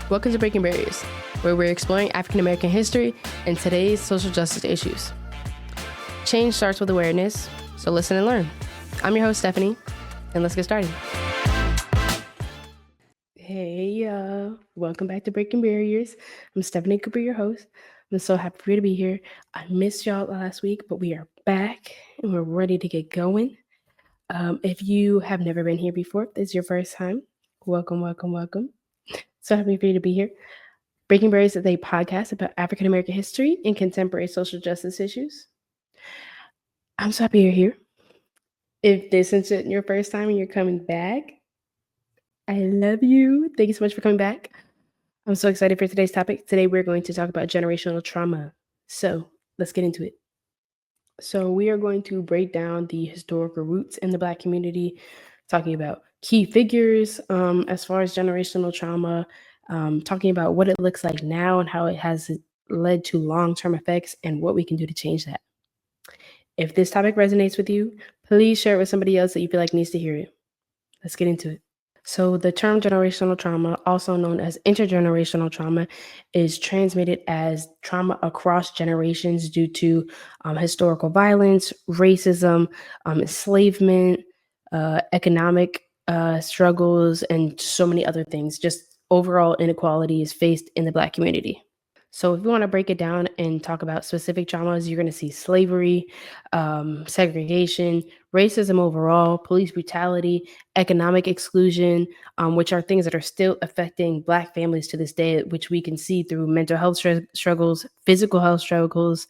Welcome to Breaking Barriers, where we're exploring African American history and today's social justice issues. Change starts with awareness, so listen and learn. I'm your host, Stephanie, and let's get started. Hey, welcome back to Breaking Barriers. I'm Stephanie Cooper, your host. I'm so happy for you to be here. I missed y'all last week, but we are back and we're ready to get going. If you have never been here before, if this is your first time, welcome. So happy for you to be here. Breaking Barriers is a podcast about African American history and contemporary social justice issues. I'm so happy you're here. If this isn't your first time and you're coming back, I love you. Thank you so much for coming back. I'm so excited for today's topic. Today, we're going to talk about generational trauma. So let's get into it. So we are going to break down the historical roots in the Black community, talking about key figures as far as generational trauma, talking about what it looks like now and how it has led to long-term effects and what we can do to change that. If this topic resonates with you, please share it with somebody else that you feel like needs to hear it. Let's get into it. So the term generational trauma, also known as intergenerational trauma, is transmitted as trauma across generations due to historical violence, racism, enslavement, economic struggles, and so many other things. Just overall inequalities faced in the Black community. So if you want to break it down and talk about specific traumas, you're going to see slavery, segregation, racism overall, police brutality, economic exclusion, which are things that are still affecting Black families to this day, which we can see through mental health struggles, physical health struggles,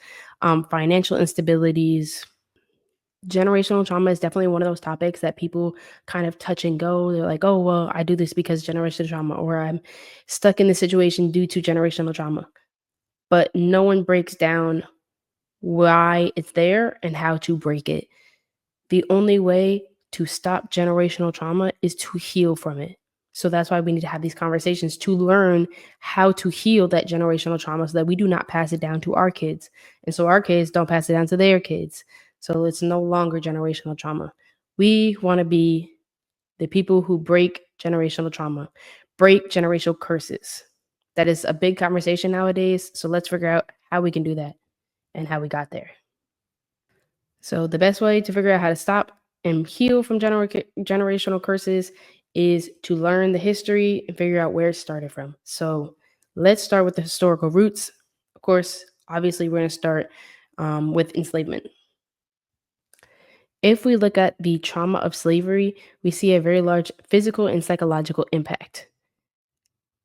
financial instabilities. Generational trauma is definitely one of those topics that people kind of touch and go. They're like, oh, well, I do this because generational trauma, or I'm stuck in this situation due to generational trauma. But no one breaks down why it's there and how to break it. The only way to stop generational trauma is to heal from it. So that's why we need to have these conversations to learn how to heal that generational trauma so that we do not pass it down to our kids. And so our kids don't pass it down to their kids. So it's no longer generational trauma. We want to be the people who break generational trauma, break generational curses. That is a big conversation nowadays. So let's figure out how we can do that and how we got there. So the best way to figure out how to stop and heal from generational curses is to learn the history and figure out where it started from. So let's start with the historical roots. Of course, obviously, we're going to start with enslavement. If we look at the trauma of slavery, we see a very large physical and psychological impact.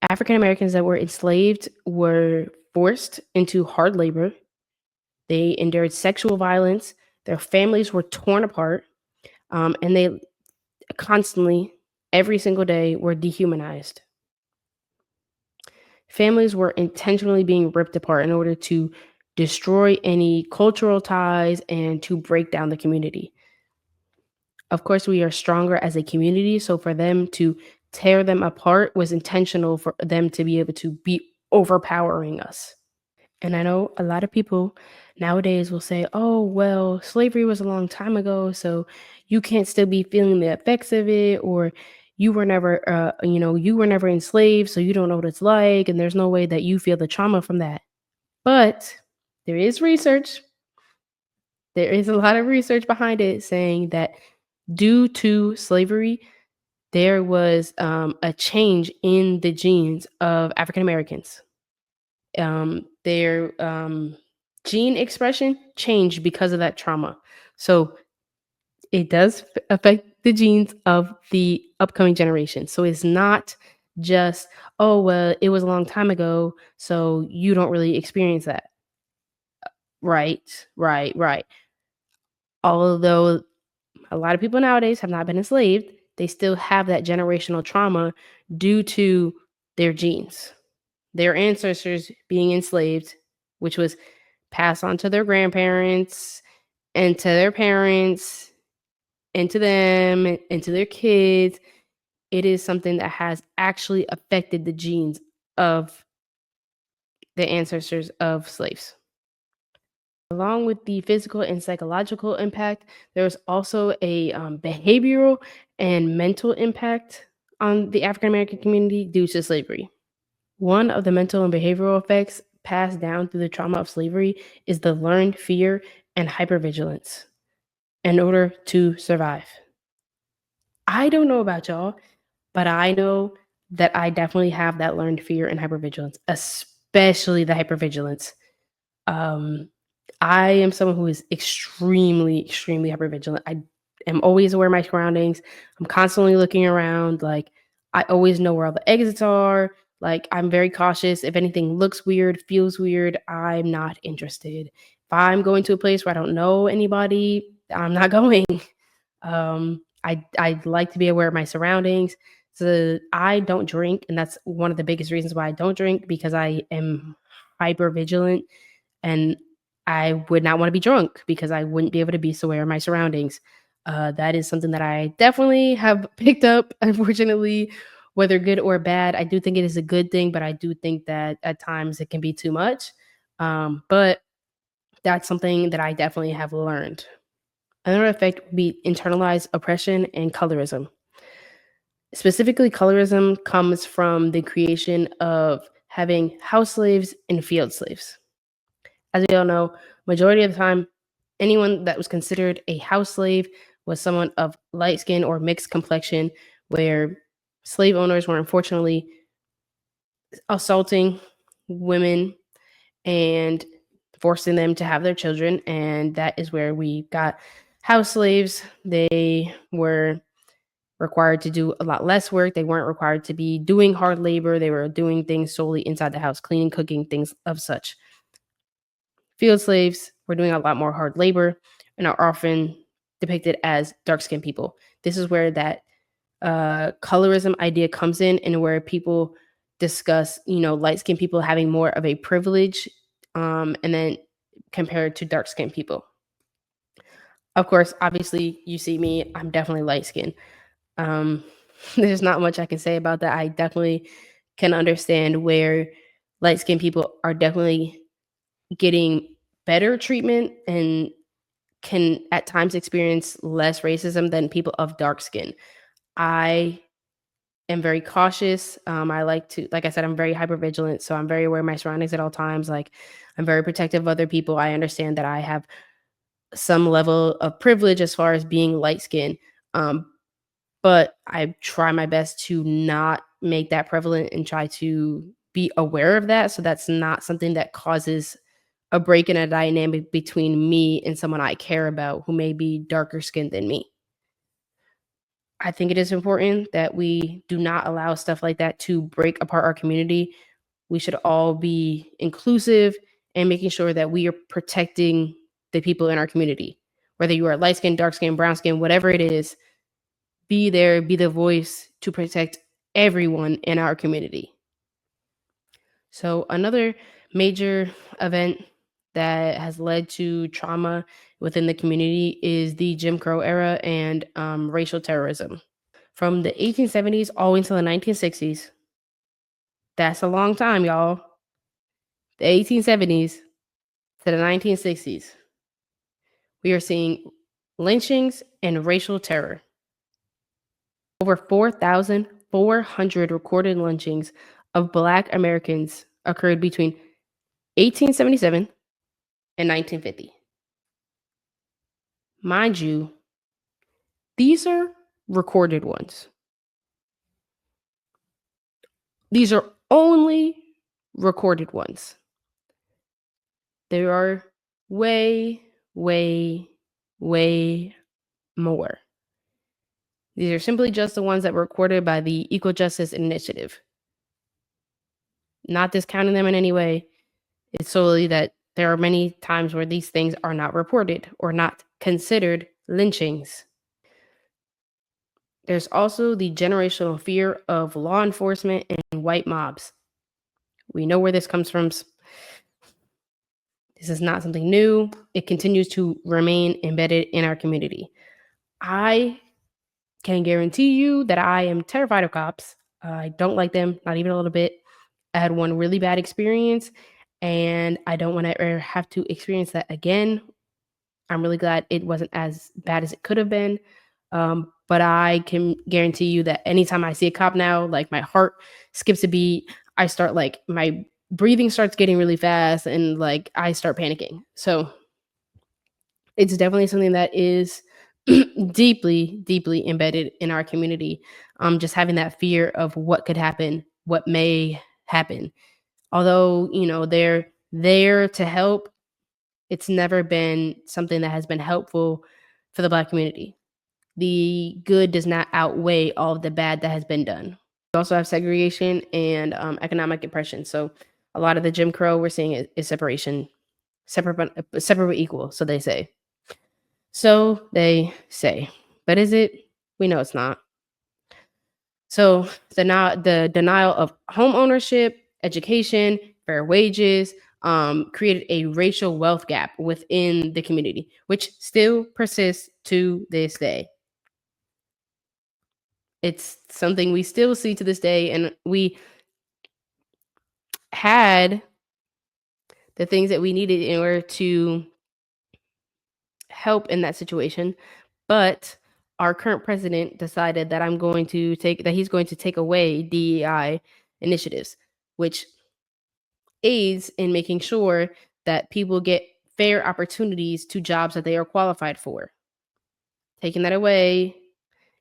African Americans that were enslaved were forced into hard labor. They endured sexual violence. Their families were torn apart. And they constantly, every single day, were dehumanized. Families were intentionally being ripped apart in order to destroy any cultural ties and to break down the community. Of course, we are stronger as a community, so for them to tear them apart was intentional for them to be able to be overpowering us. And I know a lot of people nowadays will say, oh, well, slavery was a long time ago, so you can't still be feeling the effects of it, or you were never, you were never enslaved, so you don't know what it's like, and there's no way that you feel the trauma from that. But there is research. There is a lot of research behind it saying that due to slavery, there was a change in the genes of African Americans. Their gene expression changed because of that trauma. So it does affect the genes of the upcoming generation. So it's not just, oh, well, it was a long time ago, so you don't really experience that. Right. Although a lot of people nowadays have not been enslaved, they still have that generational trauma due to their genes. Their ancestors being enslaved, which was passed on to their grandparents and to their parents and to them and to their kids. It is something that has actually affected the genes of the ancestors of slaves. Along with the physical and psychological impact, there's also a behavioral and mental impact on the African American community due to slavery. One of the mental and behavioral effects passed down through the trauma of slavery is the learned fear and hypervigilance in order to survive. I don't know about y'all, but I know that I definitely have that learned fear and hypervigilance, especially the hypervigilance. Um, I am someone who is extremely, extremely hypervigilant. I am always aware of my surroundings. I'm constantly looking around. Like, I always know where all the exits are. Like, I'm very cautious. If anything looks weird, feels weird, I'm not interested. If I'm going to a place where I don't know anybody, I'm not going. I like to be aware of my surroundings. So I don't drink, and that's one of the biggest reasons why I don't drink because I am hyper vigilant and I would not want to be drunk because I wouldn't be able to be so aware of my surroundings. That is something that I definitely have picked up, unfortunately, whether good or bad. I do think it is a good thing, but I do think that at times it can be too much. But that's something that I definitely have learned. Another effect would be internalized oppression and colorism. Specifically, colorism comes from the creation of having house slaves and field slaves. As we all know, majority of the time, anyone that was considered a house slave was someone of light skin or mixed complexion, where slave owners were unfortunately assaulting women and forcing them to have their children. And that is where we got house slaves. They were required to do a lot less work. They weren't required to be doing hard labor. They were doing things solely inside the house, cleaning, cooking, things of such. Field slaves were doing a lot more hard labor and are often depicted as dark skinned people. This is where that colorism idea comes in and where people discuss, light skinned people having more of a privilege and then compared to dark skinned people. Of course, obviously, you see me, I'm definitely light skinned. Um, there's not much I can say about that. I definitely can understand where light skinned people are definitely getting better treatment and can at times experience less racism than people of dark skin. I am very cautious. I like to, like I said, I'm very hyper vigilant. So I'm very aware of my surroundings at all times. Like, I'm very protective of other people. I understand that I have some level of privilege as far as being light skinned. Um, but I try my best to not make that prevalent and try to be aware of that. So that's not something that causes a break in a dynamic between me and someone I care about who may be darker skinned than me. I think it is important that we do not allow stuff like that to break apart our community. We should all be inclusive and making sure that we are protecting the people in our community. Whether you are light skin, dark skin, brown skin, whatever it is, be there, be the voice to protect everyone in our community. So, another major event that has led to trauma within the community is the Jim Crow era and racial terrorism. From the 1870s all the way until the 1960s, that's a long time, y'all. The 1870s to the 1960s, we are seeing lynchings and racial terror. Over 4,400 recorded lynchings of Black Americans occurred between 1877 and 1950. Mind you, these are recorded ones. These are only recorded ones. There are way, way, way more. These are simply just the ones that were recorded by the Equal Justice Initiative. Not discounting them in any way. It's solely that there are many times where these things are not reported or not considered lynchings. There's also the generational fear of law enforcement and white mobs. We know where this comes from. This is not something new. It continues to remain embedded in our community. I can guarantee you that I am terrified of cops. I don't like them, not even a little bit. I had one really bad experience, and I don't want to ever have to experience that again. I'm really glad it wasn't as bad as it could have been. But I can guarantee you that anytime I see a cop now, like my heart skips a beat. I start like my breathing starts getting really fast and like I start panicking. So it's definitely something that is deeply, deeply embedded in our community. Just having that fear of what could happen, what may happen. Although, they're there to help, it's never been something that has been helpful for the Black community. The good does not outweigh all of the bad that has been done. We also have segregation and economic oppression. So a lot of the Jim Crow we're seeing is separation, separate but equal. So they say. So they say. But is it? We know it's not. So the denial of home ownership, education, fair wages, created a racial wealth gap within the community, which still persists to this day. It's something we still see to this day, and we had the things that we needed in order to help in that situation, but our current president decided that he's going to take away DEI initiatives, which aids in making sure that people get fair opportunities to jobs that they are qualified for. Taking that away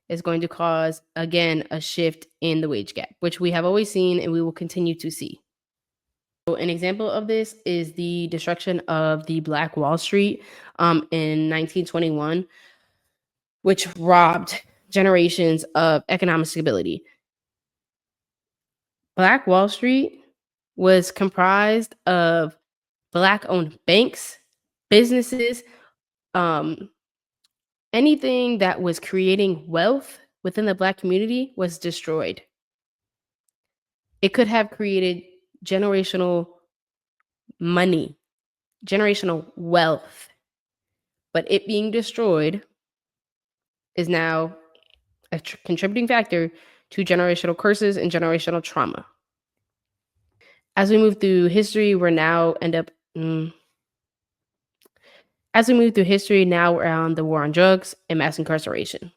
is going to cause, again, a shift in the wage gap, which we have always seen and we will continue to see. So an example of this is the destruction of the Black Wall Street in 1921, which robbed generations of economic stability. Black Wall Street was comprised of Black-owned banks, businesses, um, anything that was creating wealth within the Black community was destroyed. It could have created generational money, generational wealth, but it being destroyed is now a contributing factor to generational curses and generational trauma. As we move through history, we're on the war on drugs and mass incarceration.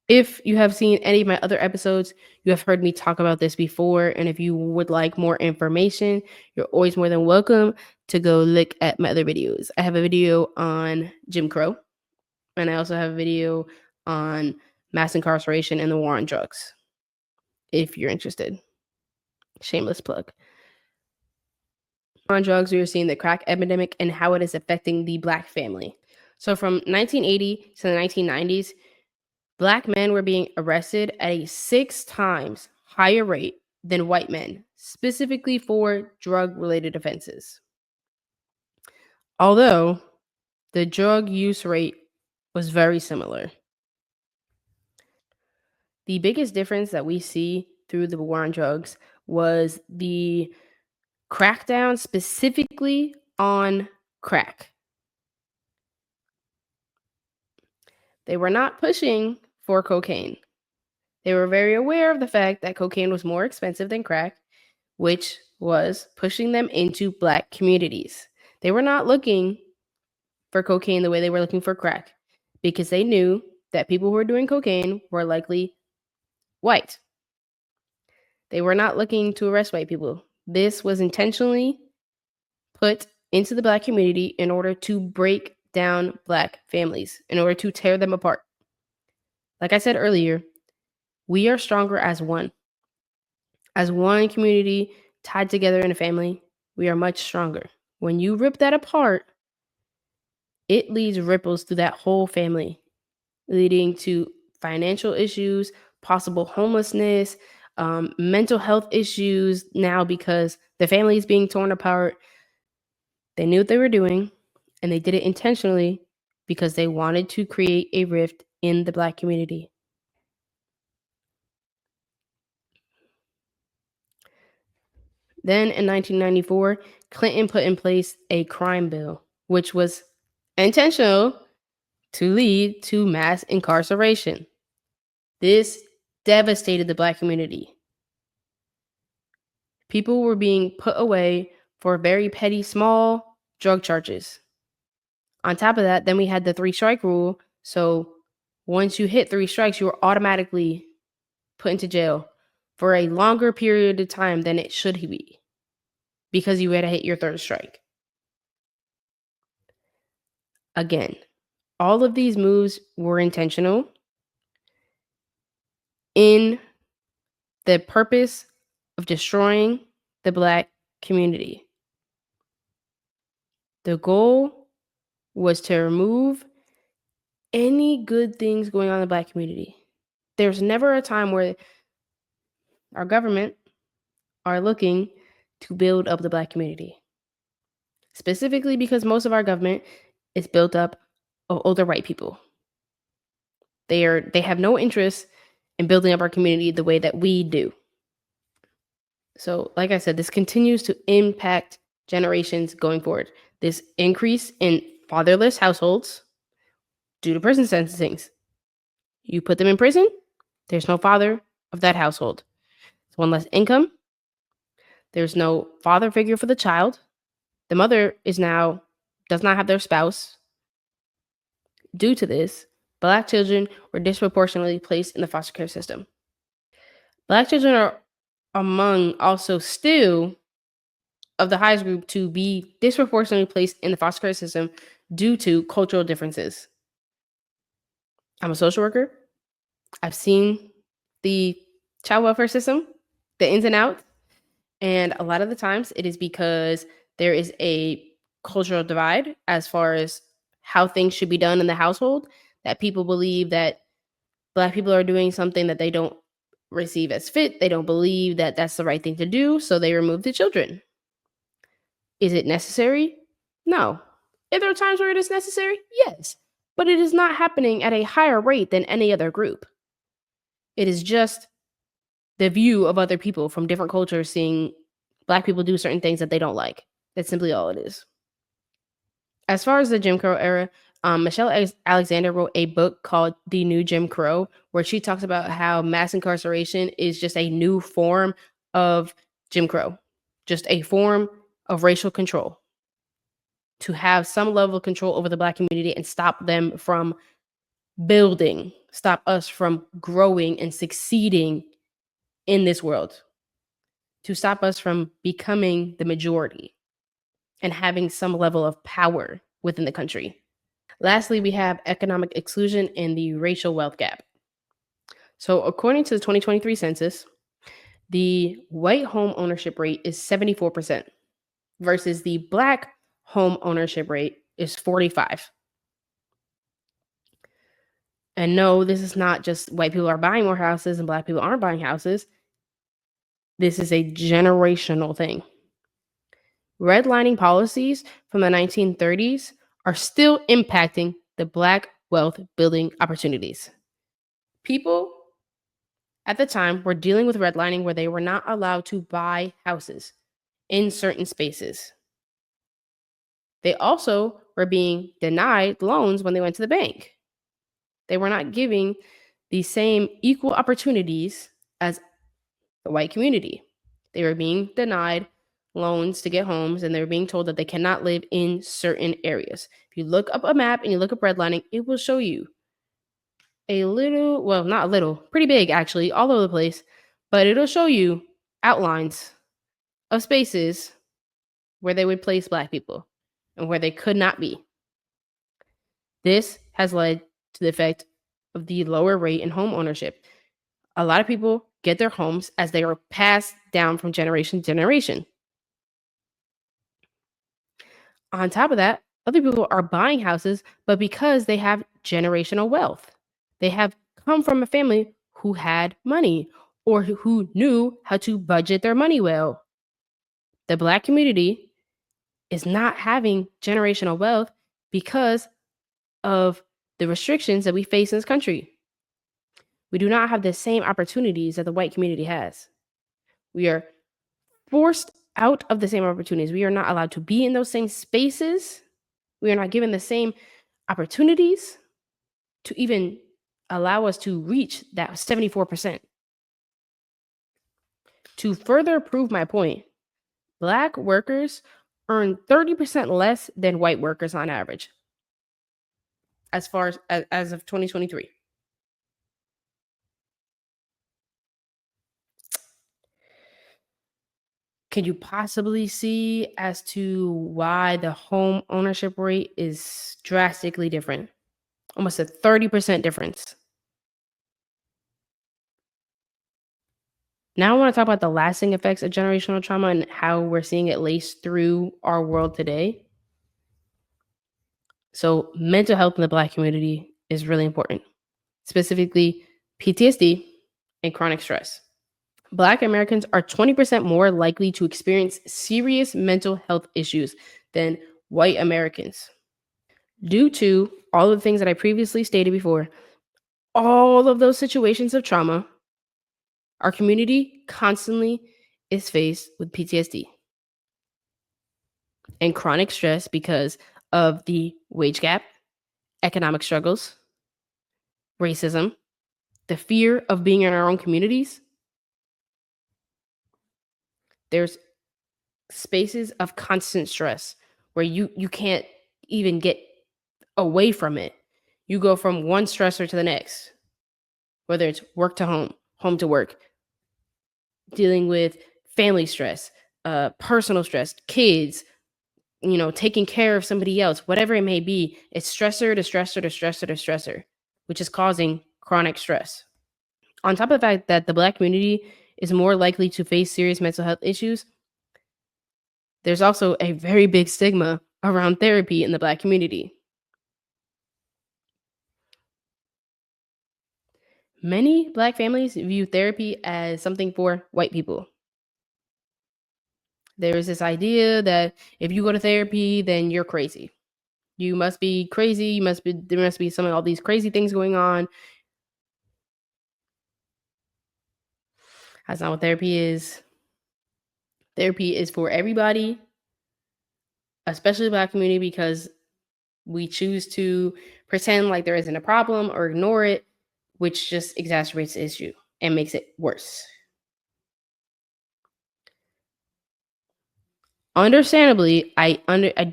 If you have seen any of my other episodes, you have heard me talk about this before. And if you would like more information, you're always more than welcome to go look at my other videos. I have a video on Jim Crow, and I also have a video on mass incarceration and the war on drugs. If you're interested. Shameless plug. On drugs, we are seeing the crack epidemic and how it is affecting the Black family. So from 1980 to the 1990s, Black men were being arrested at a 6 times higher rate than white men, specifically for drug-related offenses. Although the drug use rate was very similar. The biggest difference that we see through the war on drugs was the crackdown specifically on crack. They were not pushing for cocaine. They were very aware of the fact that cocaine was more expensive than crack, which was pushing them into Black communities. They were not looking for cocaine the way they were looking for crack because they knew that people who were doing cocaine were likely white. They were not looking to arrest white people. This was intentionally put into the Black community in order to break down Black families, in order to tear them apart. Like I said earlier, we are stronger as one. As one community tied together in a family, we are much stronger. When you rip that apart, it leads ripples through that whole family, leading to financial issues, possible homelessness, mental health issues now because the family is being torn apart. They knew what they were doing, and they did it intentionally because they wanted to create a rift in the Black community. Then in 1994, Clinton put in place a crime bill, which was intentional to lead to mass incarceration. This devastated the Black community. People were being put away for very petty, small drug charges. On top of that, then we had the 3-strike rule. So once you hit 3 strikes, you were automatically put into jail for a longer period of time than it should be because you had to hit your third strike. Again, all of these moves were intentional in the purpose of destroying the Black community. The goal was to remove any good things going on in the Black community. There's never a time where our government are looking to build up the Black community. Specifically because most of our government is built up of older white people. They have no interest in building up our community the way that we do. So, like I said, this continues to impact generations going forward. This increase in fatherless households due to prison sentencings. You put them in prison, there's no father of that household. It's one less income. There's no father figure for the child. The mother does not have their spouse. Due to this, Black children were disproportionately placed in the foster care system. Black children are among also still of the highest group to be disproportionately placed in the foster care system due to cultural differences. I'm a social worker. I've seen the child welfare system, the ins and outs, and a lot of the times it is because there is a cultural divide as far as how things should be done in the household, that people believe that Black people are doing something that they don't receive as fit. They don't believe that that's the right thing to do, so they remove the children. Is it necessary? No. If there are times where it is necessary, yes. But it is not happening at a higher rate than any other group. It is just the view of other people from different cultures seeing Black people do certain things that they don't like. That's simply all it is. As far as the Jim Crow era, Michelle Alexander wrote a book called The New Jim Crow, where she talks about how mass incarceration is just a new form of Jim Crow, just a form of racial control, to have some level of control over the Black community and stop them from building, stop us from growing and succeeding in this world, to stop us from becoming the majority and having some level of power within the country. Lastly, we have economic exclusion and the racial wealth gap. So, according to the 2023 census, the white home ownership rate is 74% versus the Black home ownership rate is 45%. And no, this is not just white people are buying more houses and Black people aren't buying houses. This is a generational thing. Redlining policies from the 1930s are still impacting the Black wealth building opportunities. People at the time were dealing with redlining where they were not allowed to buy houses in certain spaces. They also were being denied loans when they went to the bank. They were not giving the same equal opportunities as the white community. They were being denied loans to get homes, and they were being told that they cannot live in certain areas. If you look up a map and you look up redlining, it will show you a little, well, not a little, pretty big actually, all over the place, but it'll show you outlines of spaces where they would place Black people and where they could not be. This has led to the effect of the lower rate in home ownership. A lot of people get their homes as they are passed down from generation to generation. On top of that, other people are buying houses, but because they have generational wealth, they have come from a family who had money or who knew how to budget their money well. The Black community is not having generational wealth because of the restrictions that we face in this country. We do not have the same opportunities that the white community has. We are forced out of the same opportunities. We are not allowed to be in those same spaces. We are not given the same opportunities to even allow us to reach that 74%. To further prove my point, Black workers earn 30% less than white workers on average, as far as of 2023. Can you possibly see as to why the home ownership rate is drastically different? Almost a 30% difference. Now I want to talk about the lasting effects of generational trauma and how we're seeing it lace through our world today. So, mental health in the Black community is really important, specifically PTSD and chronic stress. Black Americans are 20% more likely to experience serious mental health issues than white Americans. Due to all of the things that I previously stated before, all of those situations of trauma, our community constantly is faced with PTSD and chronic stress because of the wage gap, economic struggles, racism, the fear of being in our own communities. There's spaces of constant stress where you can't even get away from it. You go from one stressor to the next, whether it's work to home, home to work, dealing with family stress, personal stress, kids, taking care of somebody else, whatever it may be. It's stressor to stressor to stressor to stressor, which is causing chronic stress. On top of the fact that the Black community is more likely to face serious mental health issues, there's also a very big stigma around therapy in the Black community. Many Black families view therapy as something for white people. There is this idea that if you go to therapy, then you're crazy. You must be crazy. There must be some of all these crazy things going on. That's not what therapy is. Therapy is for everybody, especially the Black community, because we choose to pretend like there isn't a problem or ignore it, which just exacerbates the issue and makes it worse. Understandably, I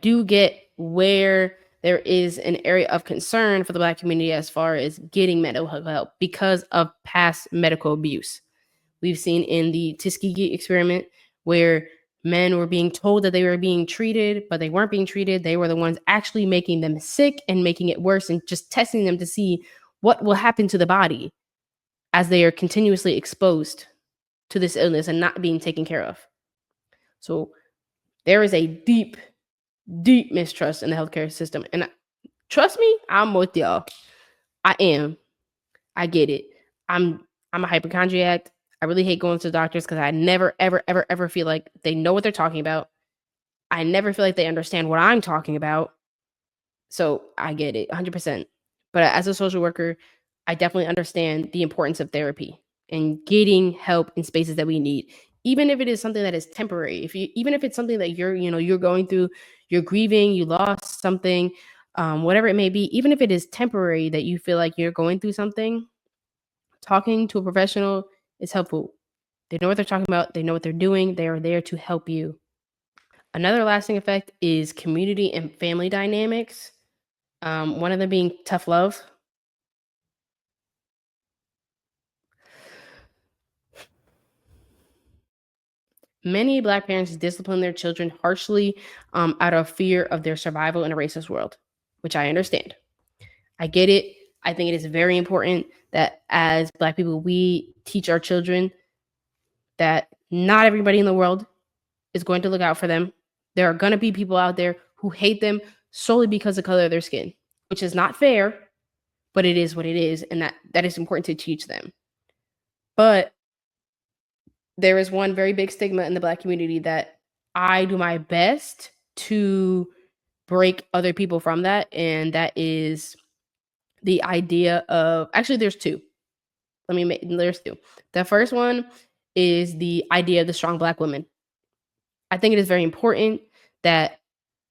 do get where there is an area of concern for the Black community as far as getting mental health help because of past medical abuse. We've seen in the Tuskegee experiment where men were being told that they were being treated, but they weren't being treated. They were the ones actually making them sick and making it worse and just testing them to see what will happen to the body as they are continuously exposed to this illness and not being taken care of. So there is a deep, deep mistrust in the healthcare system. And trust me, I'm with y'all. I am. I get it. I'm a hypochondriac. I really hate going to the doctors because I never, ever, ever, ever feel like they know what they're talking about. I never feel like they understand what I'm talking about. So I get it 100%. But as a social worker, I definitely understand the importance of therapy and getting help in spaces that we need. Even if it is something that is temporary, even if it's something that you're going through, you're grieving, you lost something, whatever it may be, even if it is temporary that you feel like you're going through something, talking to a professional is helpful. They know what they're talking about. They know what they're doing. They are there to help you. Another lasting effect is community and family dynamics. One of them being tough love. Many Black parents discipline their children harshly out of fear of their survival in a racist world, which I understand. I get it. I think it is very important that as Black people, we teach our children that not everybody in the world is going to look out for them. There are going to be people out there who hate them solely because of the color of their skin, which is not fair, but it is what it is, and that is important to teach them. But there is one very big stigma in the Black community that I do my best to break other people from that, and that is the idea of actually there's two. There's two. The first one is the idea of the strong Black woman. I think it is very important that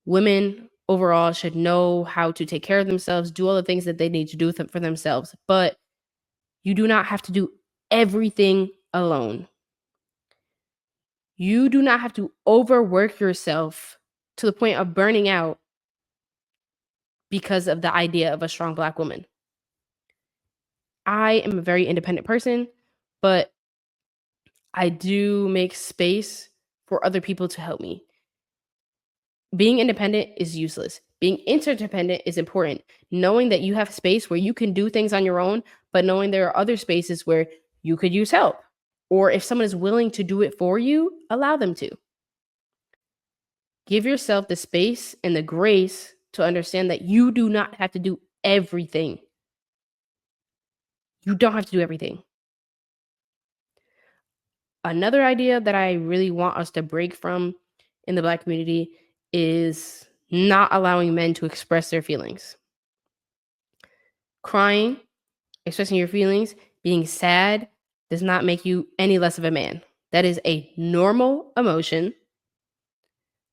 women overall should know how to take care of themselves, do all the things that they need to do for themselves, but you do not have to do everything alone. You do not have to overwork yourself to the point of burning out because of the idea of a strong Black woman. I am a very independent person, but I do make space for other people to help me. Being independent is useless. Being interdependent is important. Knowing that you have space where you can do things on your own, but knowing there are other spaces where you could use help. Or if someone is willing to do it for you, allow them to. Give yourself the space and the grace to understand that you do not have to do everything. You don't have to do everything. Another idea that I really want us to break from in the Black community is not allowing men to express their feelings. Crying, expressing your feelings, being sad does not make you any less of a man. That is a normal emotion.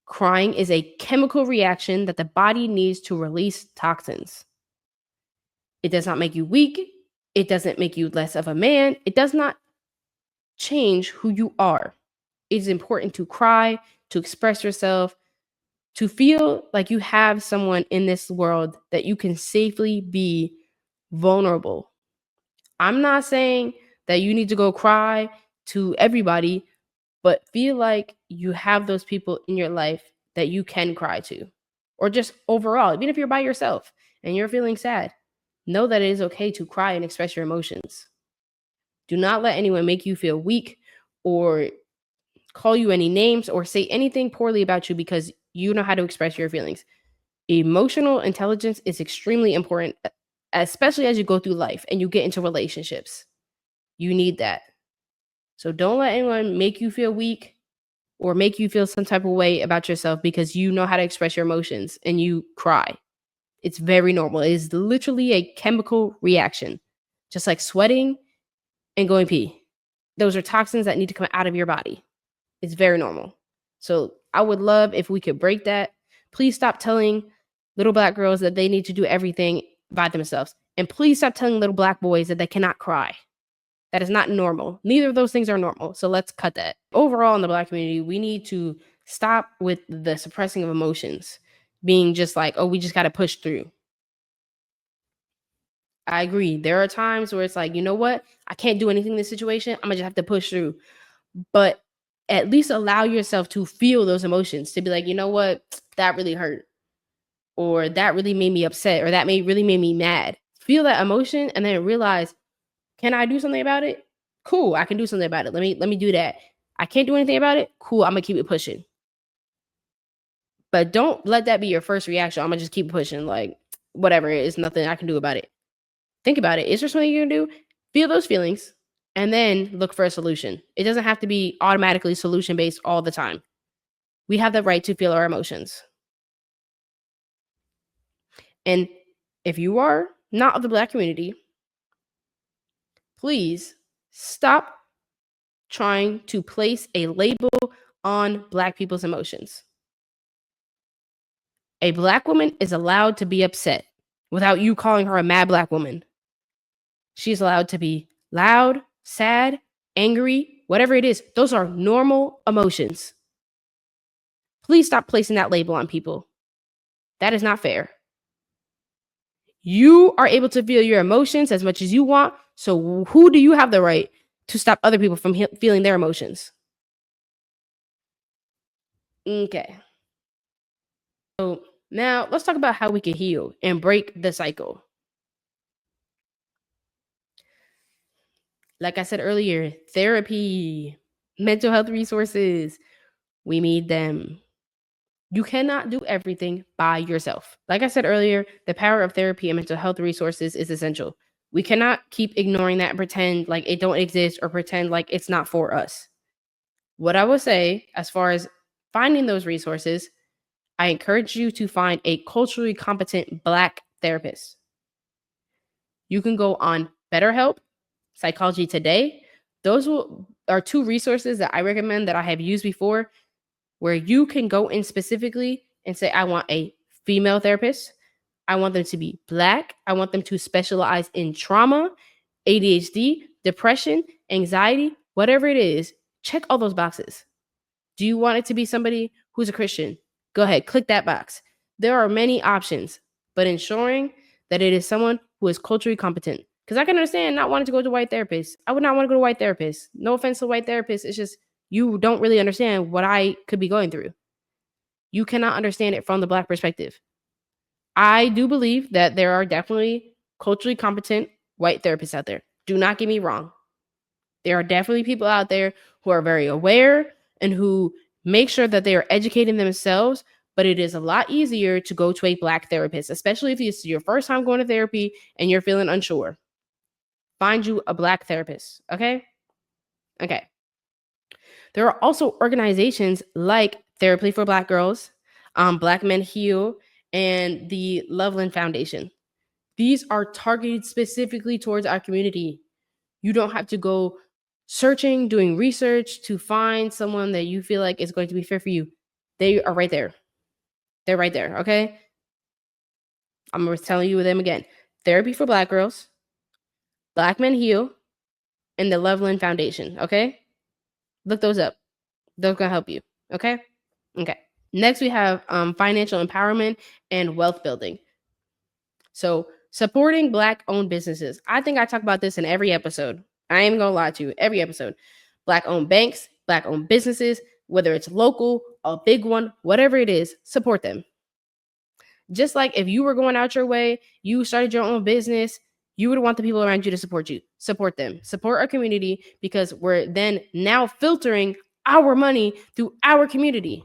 Crying is a chemical reaction that the body needs to release toxins. It does not make you weak. It doesn't make you less of a man. It does not change who you are. It is important to cry, to express yourself, to feel like you have someone in this world that you can safely be vulnerable. I'm not saying that you need to go cry to everybody, but feel like you have those people in your life that you can cry to. Or just overall, even if you're by yourself and you're feeling sad, know that it is okay to cry and express your emotions. Do not let anyone make you feel weak or call you any names or say anything poorly about you because you know how to express your feelings. Emotional intelligence is extremely important, especially as you go through life and you get into relationships. You need that. So don't let anyone make you feel weak or make you feel some type of way about yourself because you know how to express your emotions and you cry. It's very normal. It is literally a chemical reaction, just like sweating and going pee. Those are toxins that need to come out of your body. It's very normal. So I would love if we could break that. Please stop telling little Black girls that they need to do everything by themselves. And please stop telling little Black boys that they cannot cry. That is not normal. Neither of those things are normal. So let's cut that. Overall, in the Black community, we need to stop with the suppressing of emotions, being just like, oh, we just got to push through. I agree. There are times where it's like, you know what? I can't do anything in this situation. I'm going to just have to push through. But at least allow yourself to feel those emotions, to be like, you know what? That really hurt. Or that really made me upset. Or that really made me mad. Feel that emotion and then realize, can I do something about it? Cool, I can do something about it. Let me do that. I can't do anything about it. Cool, I'm gonna keep it pushing. But don't let that be your first reaction. I'm gonna just keep pushing. Like whatever, it's nothing I can do about it. Think about it. Is there something you can do? Feel those feelings and then look for a solution. It doesn't have to be automatically solution based all the time. We have the right to feel our emotions. And if you are not of the Black community, please stop trying to place a label on Black people's emotions. A Black woman is allowed to be upset without you calling her a mad Black woman. She's allowed to be loud, sad, angry, whatever it is. Those are normal emotions. Please stop placing that label on people. That is not fair. You are able to feel your emotions as much as you want. So who do you have the right to stop other people from feeling their emotions? Okay. So now let's talk about how we can heal and break the cycle. Like I said earlier, therapy, mental health resources, we need them. You cannot do everything by yourself. Like I said earlier, the power of therapy and mental health resources is essential. We cannot keep ignoring that and pretend like it don't exist or pretend like it's not for us. What I will say as far as finding those resources, I encourage you to find a culturally competent Black therapist. You can go on BetterHelp, Psychology Today. Those are two resources that I recommend that I have used before, where you can go in specifically and say, I want a female therapist. I want them to be Black. I want them to specialize in trauma, ADHD, depression, anxiety, whatever it is. Check all those boxes. Do you want it to be somebody who's a Christian? Go ahead, click that box. There are many options, but ensuring that it is someone who is culturally competent. Because I can understand not wanting to go to white therapists. I would not want to go to white therapists. No offense to white therapists. It's just you don't really understand what I could be going through. You cannot understand it from the Black perspective. I do believe that there are definitely culturally competent white therapists out there. Do not get me wrong. There are definitely people out there who are very aware and who make sure that they are educating themselves, but it is a lot easier to go to a Black therapist, especially if it's your first time going to therapy and you're feeling unsure. Find you a Black therapist, okay? Okay. There are also organizations like Therapy for Black Girls, Black Men Heal, and the Loveland Foundation. These are targeted specifically towards our community. You don't have to go searching, doing research to find someone that you feel like is going to be fair for you. They are right there. They're right there. Okay. I'm telling you them again. Therapy for Black Girls, Black Men Heal, and the Loveland Foundation. Okay. Look those up. Those gonna help you. Okay. Okay. Next, we have financial empowerment and wealth building. So, supporting Black owned businesses. I think I talk about this in every episode. I ain't gonna lie to you. Every episode. Black owned banks, Black owned businesses, whether it's local, a big one, whatever it is, support them. Just like if you were going out your way, you started your own business, you would want the people around you to support you. Support them. Support our community because we're then now filtering our money through our community.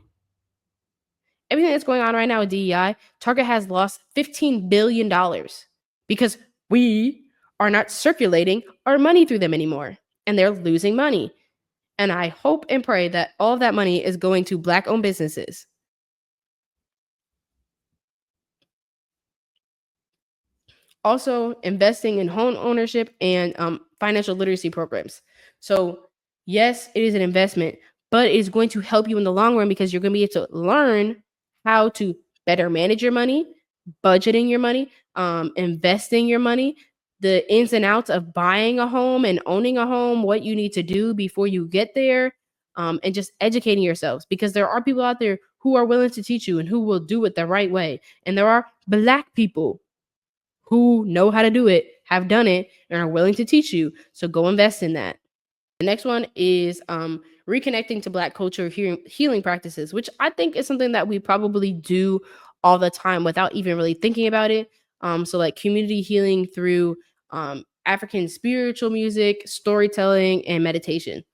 Everything that's going on right now with DEI, Target has lost $15 billion because we are not circulating our money through them anymore and they're losing money. And I hope and pray that all of that money is going to Black owned businesses. Also, investing in home ownership and financial literacy programs. So, yes, it is an investment, but it is going to help you in the long run because you're going to be able to learn how to better manage your money, budgeting your money, investing your money, the ins and outs of buying a home and owning a home, what you need to do before you get there, and just educating yourselves because there are people out there who are willing to teach you and who will do it the right way. And there are Black people who know how to do it, have done it, and are willing to teach you. So go invest in that. The next one is reconnecting to Black culture healing practices, which I think is something that we probably do all the time without even really thinking about it. So, like community healing through African spiritual music, storytelling, and meditation.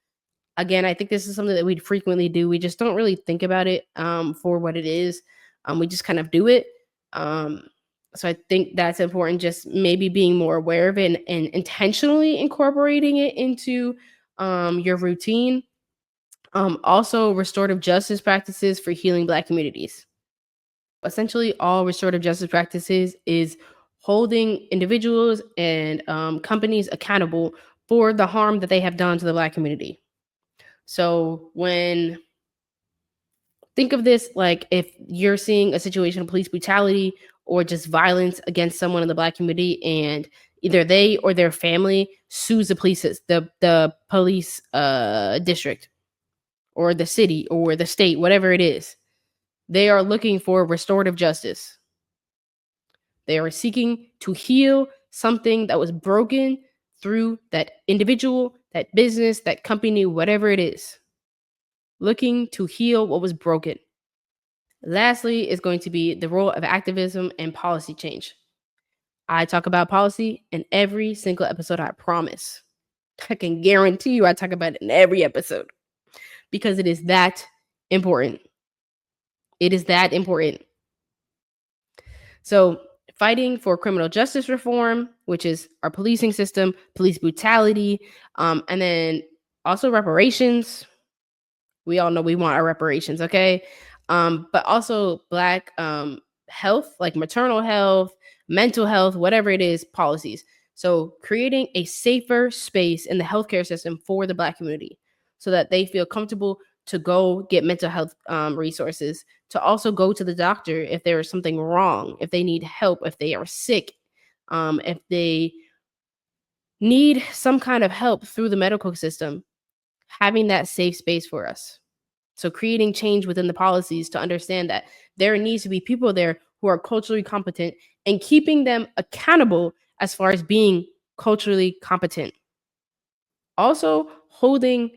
Again, I think this is something that we frequently do. We just don't really think about it for what it is. We just kind of do it. Um, so I think that's important. Just maybe being more aware of it and intentionally incorporating it into your routine. Also, restorative justice practices for healing Black communities. Essentially, all restorative justice practices is holding individuals and companies accountable for the harm that they have done to the Black community. So when think of this like if you're seeing a situation of police brutality or just violence against someone in the Black community and either they or their family sues the police district or the city or the state, whatever it is, they are looking for restorative justice. They are seeking to heal something that was broken through that individual, that business, that company, whatever it is, looking to heal what was broken. Lastly, is going to be the role of activism and policy change. I talk about policy in every single episode, I promise. I can guarantee you I talk about it in every episode because it is that important. It is that important. So, fighting for criminal justice reform, which is our policing system, police brutality, and then also reparations. We all know we want our reparations, okay? But also Black health, like maternal health, mental health, whatever it is, policies. So creating a safer space in the healthcare system for the Black community so that they feel comfortable to go get mental health resources, to also go to the doctor if there is something wrong, if they need help, if they are sick, if they need some kind of help through the medical system, having that safe space for us. So creating change within the policies to understand that there needs to be people there who are culturally competent and keeping them accountable as far as being culturally competent. Also holding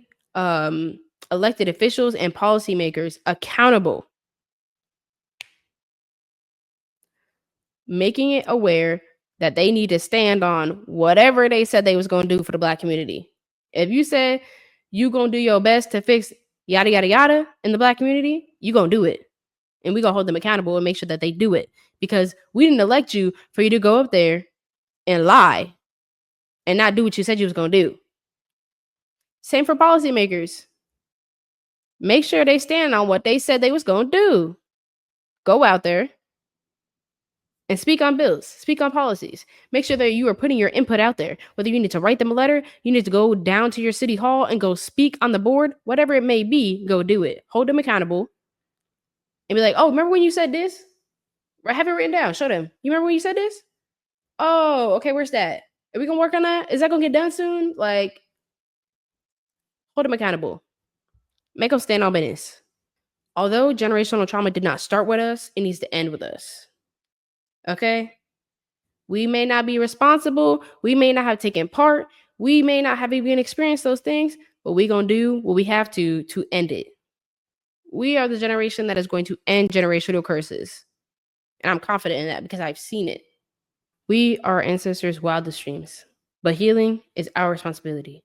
elected officials and policymakers accountable, making it aware that they need to stand on whatever they said they was going to do for the Black community. If you said you going to do your best to fix yada, yada, yada in the Black community, you going to do it. And we going to hold them accountable and make sure that they do it. Because we didn't elect you for you to go up there and lie and not do what you said you was going to do. Same for policymakers. Make sure they stand on what they said they was going to do. Go out there and speak on bills, speak on policies. Make sure that you are putting your input out there. Whether you need to write them a letter, you need to go down to your city hall and go speak on the board, whatever it may be, go do it. Hold them accountable and be like, oh, remember when you said this? Have it written down. Show them. You remember when you said this? Oh, okay, where's that? Are we going to work on that? Is that going to get done soon? Like, hold them accountable. Make them stand on business. Although generational trauma did not start with us, it needs to end with us. Okay? We may not be responsible. We may not have taken part. We may not have even experienced those things, but we're going to do what we have to end it. We are the generation that is going to end generational curses. And I'm confident in that because I've seen it. We are our ancestors' wildest dreams, but healing is our responsibility.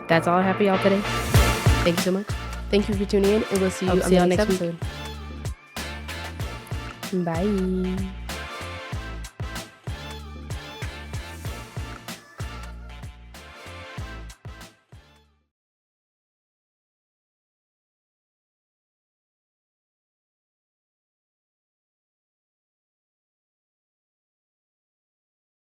That's all I have for y'all today. Thank you so much. Thank you for tuning in, and we'll see you on the next episode. Bye.